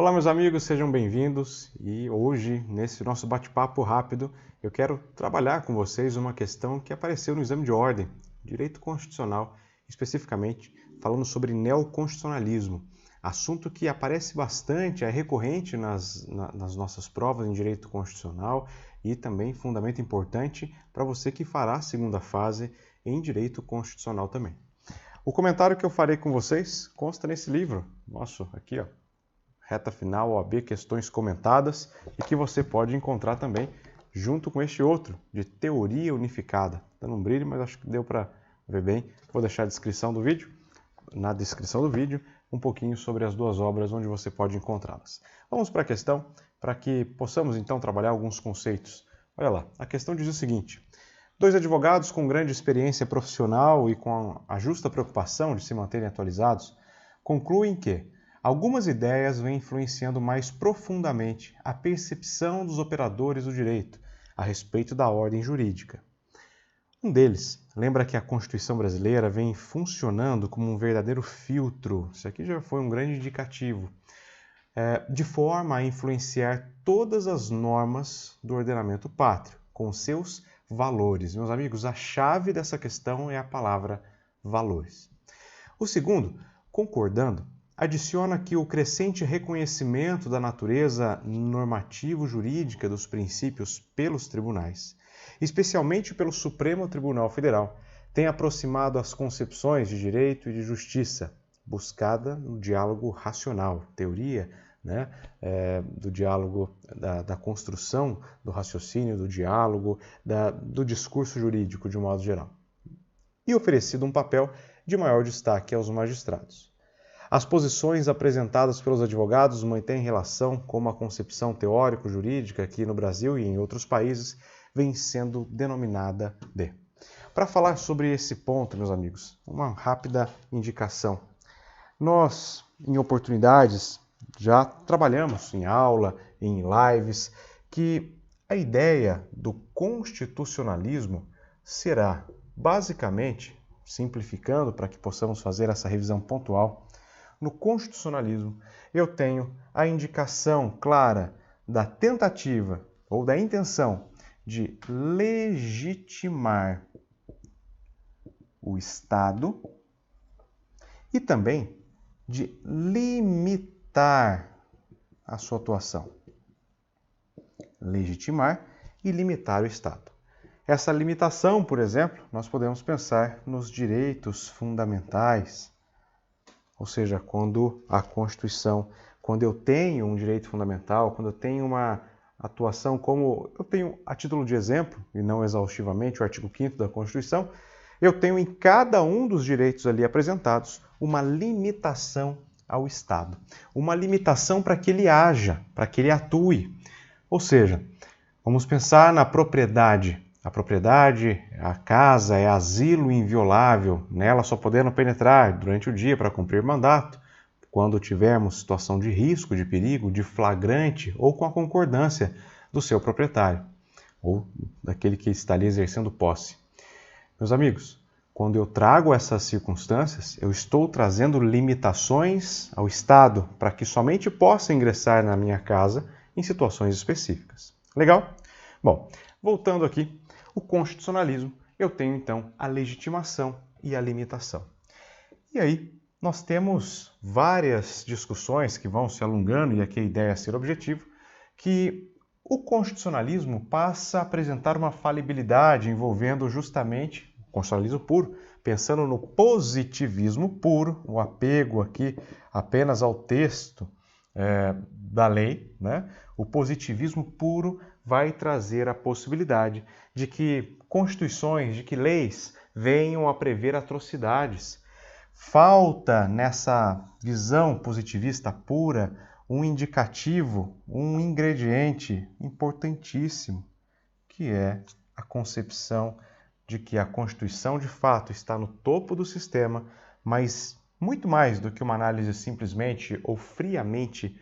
Olá, meus amigos, sejam bem-vindos e hoje, nesse nosso bate-papo rápido, eu quero trabalhar com vocês uma questão que apareceu no exame de ordem, direito constitucional, especificamente falando sobre neoconstitucionalismo, assunto que aparece bastante, é recorrente nas nossas provas em direito constitucional e também fundamento importante para você que fará a segunda fase em direito constitucional também. O comentário que eu farei com vocês consta nesse livro, nosso, aqui, ó. Reta final, OAB, questões comentadas, e que você pode encontrar também junto com este outro, de teoria unificada. Dando um brilho, mas acho que deu para ver bem. Vou deixar na descrição do vídeo, um pouquinho sobre as duas obras onde você pode encontrá-las. Vamos para a questão, para que possamos então trabalhar alguns conceitos. Olha lá, a questão diz o seguinte: dois advogados com grande experiência profissional e com a justa preocupação de se manterem atualizados concluem que algumas ideias vêm influenciando mais profundamente a percepção dos operadores do direito a respeito da ordem jurídica. Um deles lembra que a Constituição brasileira vem funcionando como um verdadeiro filtro, isso aqui já foi um grande indicativo, de forma a influenciar todas as normas do ordenamento pátrio, com seus valores. Meus amigos, a chave dessa questão é a palavra valores. O segundo, concordando, adiciona que o crescente reconhecimento da natureza normativo-jurídica dos princípios pelos tribunais, especialmente pelo Supremo Tribunal Federal, tem aproximado as concepções de direito e de justiça, buscada no diálogo racional, teoria, do diálogo, da construção do raciocínio, do diálogo, do discurso jurídico de um modo geral, e oferecido um papel de maior destaque aos magistrados. As posições apresentadas pelos advogados mantêm relação com a concepção teórico-jurídica que no Brasil e em outros países vem sendo denominada de. Para falar sobre esse ponto, meus amigos, uma rápida indicação. Nós, em oportunidades, já trabalhamos em aula, em lives, que a ideia do constitucionalismo será, basicamente, simplificando para que possamos fazer essa revisão pontual, no constitucionalismo, eu tenho a indicação clara da tentativa ou da intenção de legitimar o Estado e também de limitar a sua atuação. Legitimar e limitar o Estado. Essa limitação, por exemplo, nós podemos pensar nos direitos fundamentais. Ou seja, quando a Constituição, quando eu tenho um direito fundamental, quando eu tenho uma atuação como eu tenho a título de exemplo, e não exaustivamente, o artigo 5º da Constituição, eu tenho em cada um dos direitos ali apresentados uma limitação ao Estado. Uma limitação para que ele haja, para que ele atue. Ou seja, vamos pensar na propriedade. A propriedade, a casa, é asilo inviolável, nela só podendo penetrar durante o dia para cumprir mandato, quando tivermos situação de risco, de perigo, de flagrante ou com a concordância do seu proprietário ou daquele que está ali exercendo posse. Meus amigos, quando eu trago essas circunstâncias, eu estou trazendo limitações ao Estado para que somente possa ingressar na minha casa em situações específicas. Legal? Bom, voltando aqui, o constitucionalismo, eu tenho então a legitimação e a limitação. E aí, nós temos várias discussões que vão se alongando, e aqui a ideia é ser objetivo, que o constitucionalismo passa a apresentar uma falibilidade envolvendo justamente o constitucionalismo puro, pensando no positivismo puro, o apego aqui apenas ao texto da lei, O positivismo puro vai trazer a possibilidade de que constituições, de que leis venham a prever atrocidades. Falta nessa visão positivista pura um indicativo, um ingrediente importantíssimo, que é a concepção de que a Constituição de fato está no topo do sistema, mas muito mais do que uma análise simplesmente ou friamente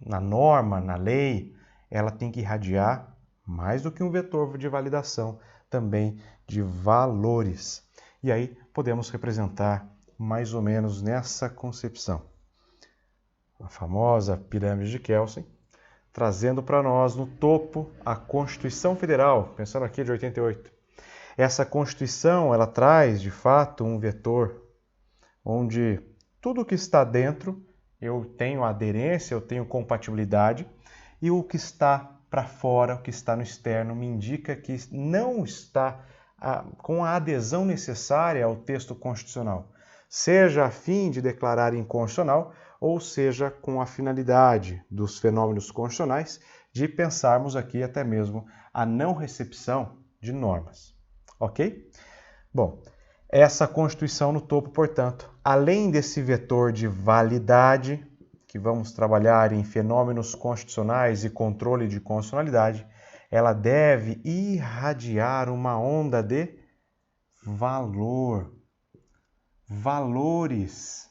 na norma, na lei, ela tem que irradiar, mais do que um vetor de validação, também de valores. E aí podemos representar mais ou menos nessa concepção. a famosa pirâmide de Kelsen, trazendo para nós no topo a Constituição Federal, pensando aqui de 88. Essa Constituição, ela traz, de fato, um vetor onde tudo que está dentro eu tenho aderência, eu tenho compatibilidade, e o que está para fora, o que está no externo, me indica que não está com a adesão necessária ao texto constitucional, seja a fim de declarar inconstitucional, ou seja com a finalidade dos fenômenos constitucionais de pensarmos aqui até mesmo a não recepção de normas. Ok? Bom, essa Constituição no topo, portanto, além desse vetor de validade, que vamos trabalhar em fenômenos constitucionais e controle de constitucionalidade, ela deve irradiar uma onda de valor, valores.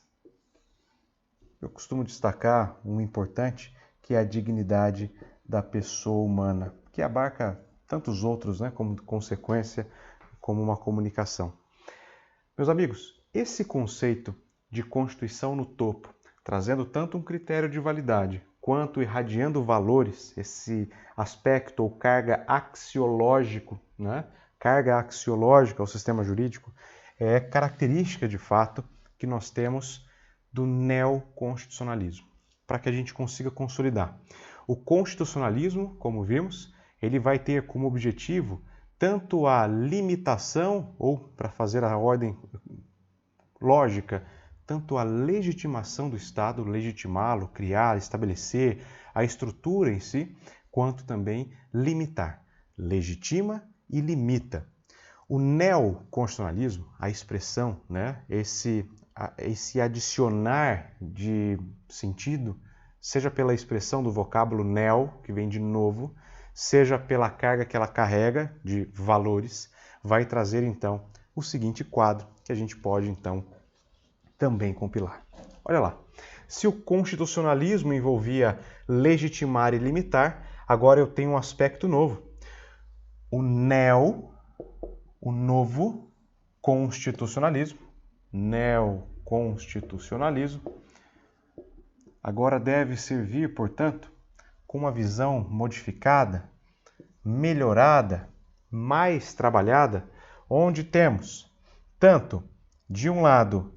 Eu costumo destacar um importante, que é a dignidade da pessoa humana, que abarca tantos outros, né, como consequência, como uma comunicação. Meus amigos, esse conceito de Constituição no topo, trazendo tanto um critério de validade, quanto irradiando valores, esse aspecto ou carga axiológico, né? Carga axiológica ao sistema jurídico, é característica, de fato, que nós temos do neoconstitucionalismo, para que a gente consiga consolidar. O constitucionalismo, como vimos, ele vai ter como objetivo tanto a limitação, ou, para fazer a ordem lógica, tanto a legitimação do Estado, legitimá-lo, criar, estabelecer a estrutura em si, quanto também limitar. Legitima e limita. O neoconstitucionalismo, a expressão, né, esse adicionar de sentido, seja pela expressão do vocábulo neo, que vem de novo, seja pela carga que ela carrega de valores, vai trazer então o seguinte quadro que a gente pode então também compilar. Olha lá, se o constitucionalismo envolvia legitimar e limitar, agora eu tenho um aspecto novo. O novo constitucionalismo, neoconstitucionalismo, agora deve servir, portanto, com uma visão modificada, melhorada, mais trabalhada, onde temos tanto, de um lado,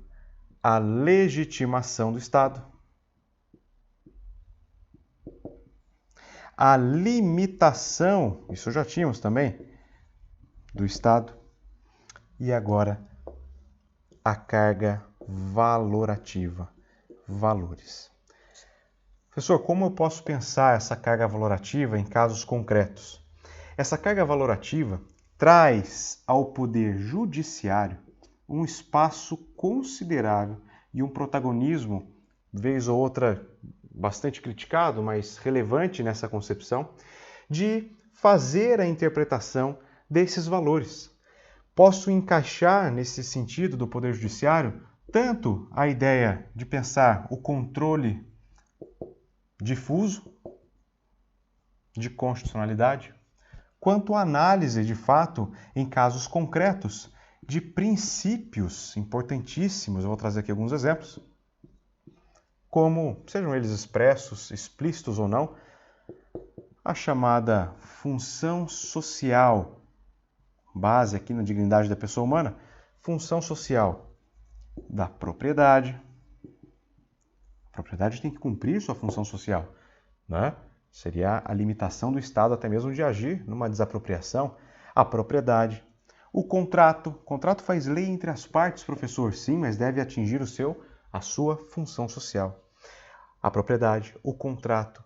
a legitimação do Estado, a limitação, isso já tínhamos também, do Estado, e agora a carga valorativa, valores. Professor, como eu posso pensar essa carga valorativa em casos concretos? Essa carga valorativa traz ao Poder Judiciário um espaço considerável e um protagonismo, vez ou outra bastante criticado, mas relevante nessa concepção, de fazer a interpretação desses valores. Posso encaixar nesse sentido do Poder Judiciário tanto a ideia de pensar o controle difuso de constitucionalidade, quanto a análise, de fato, em casos concretos, de princípios importantíssimos. Eu vou trazer aqui alguns exemplos, como, sejam eles expressos, explícitos ou não, a chamada função social, base aqui na dignidade da pessoa humana, função social da propriedade. A propriedade tem que cumprir sua função social, né? Seria a limitação do Estado até mesmo de agir numa desapropriação. A propriedade. O contrato. O contrato faz lei entre as partes, professor, sim, mas deve atingir a sua função social. A propriedade, o contrato,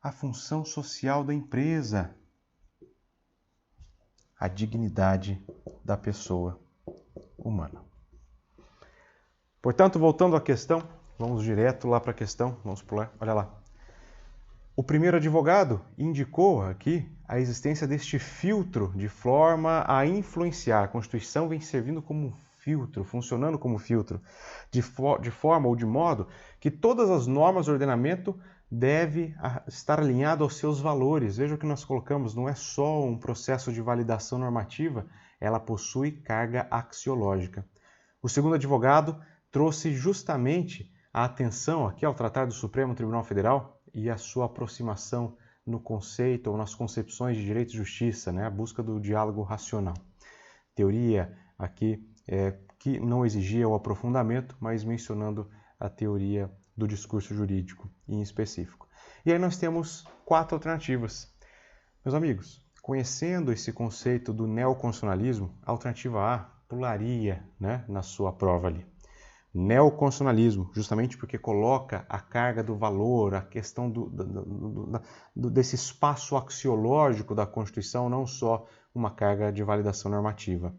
a função social da empresa, a dignidade da pessoa humana. Portanto, voltando à questão, vamos direto lá para a questão, vamos pular, olha lá. O primeiro advogado indicou aqui a existência deste filtro de forma a influenciar. A Constituição vem servindo como um filtro, funcionando como filtro, de forma ou de modo que todas as normas do ordenamento devem estar alinhadas aos seus valores. Veja o que nós colocamos, não é só um processo de validação normativa, ela possui carga axiológica. O segundo advogado trouxe justamente a atenção aqui ao tratar do Supremo Tribunal Federal e a sua aproximação no conceito ou nas concepções de direito e justiça, né? A busca do diálogo racional. Teoria aqui que não exigia o aprofundamento, mas mencionando a teoria do discurso jurídico em específico. E aí nós temos 4 alternativas. Meus amigos, conhecendo esse conceito do neoconstitucionalismo, a alternativa A pularia, né, na sua prova ali. Neoconstitucionalismo, justamente porque coloca a carga do valor, a questão desse espaço axiológico da Constituição, não só uma carga de validação normativa.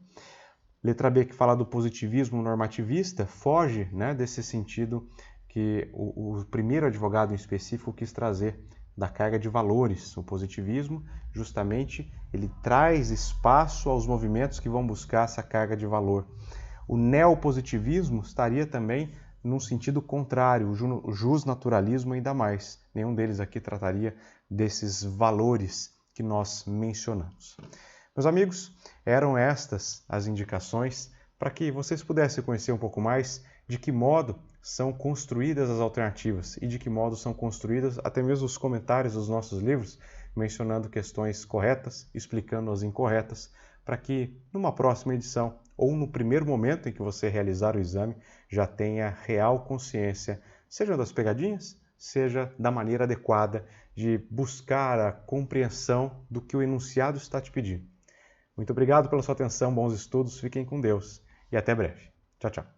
Letra B, que fala do positivismo normativista, foge, né, desse sentido que o primeiro advogado em específico quis trazer da carga de valores. O positivismo, justamente, ele traz espaço aos movimentos que vão buscar essa carga de valor. O neopositivismo estaria também num sentido contrário, o jusnaturalismo ainda mais. Nenhum deles aqui trataria desses valores que nós mencionamos. Meus amigos, eram estas as indicações para que vocês pudessem conhecer um pouco mais de que modo são construídas as alternativas e de que modo são construídas até mesmo os comentários dos nossos livros, mencionando questões corretas, explicando as incorretas, para que numa próxima edição ou no primeiro momento em que você realizar o exame já tenha real consciência, seja das pegadinhas, seja da maneira adequada de buscar a compreensão do que o enunciado está te pedindo. Muito obrigado pela sua atenção, bons estudos, fiquem com Deus e até breve. Tchau, tchau.